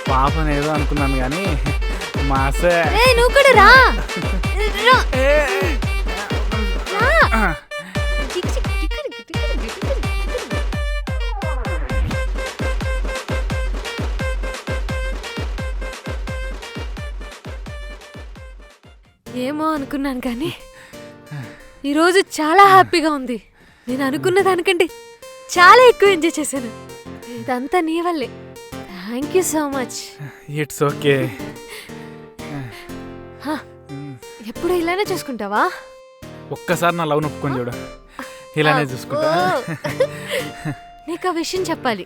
పాపని ఏదో అనుకున్నాను కానీ మాసే. నువ్వు కూడా రా. ఏమో అనుకున్నాను కానీ ఈరోజు చాలా హ్యాపీగా ఉంది. నేను అనుకున్న దానికంటే చాలా ఎక్కువ ఎంజాయ్ చేశాను. ఇదంతా నీ వల్లే. Thank you so much. It's okay. ఎప్పుడు ఇలానే చూసుకుంటావా? ఒక్కసారి నా లవ్ నొప్పుకొని చూడు, ఇలానే చూసుకుంటా. నీకు ఆ విషయం చెప్పాలి.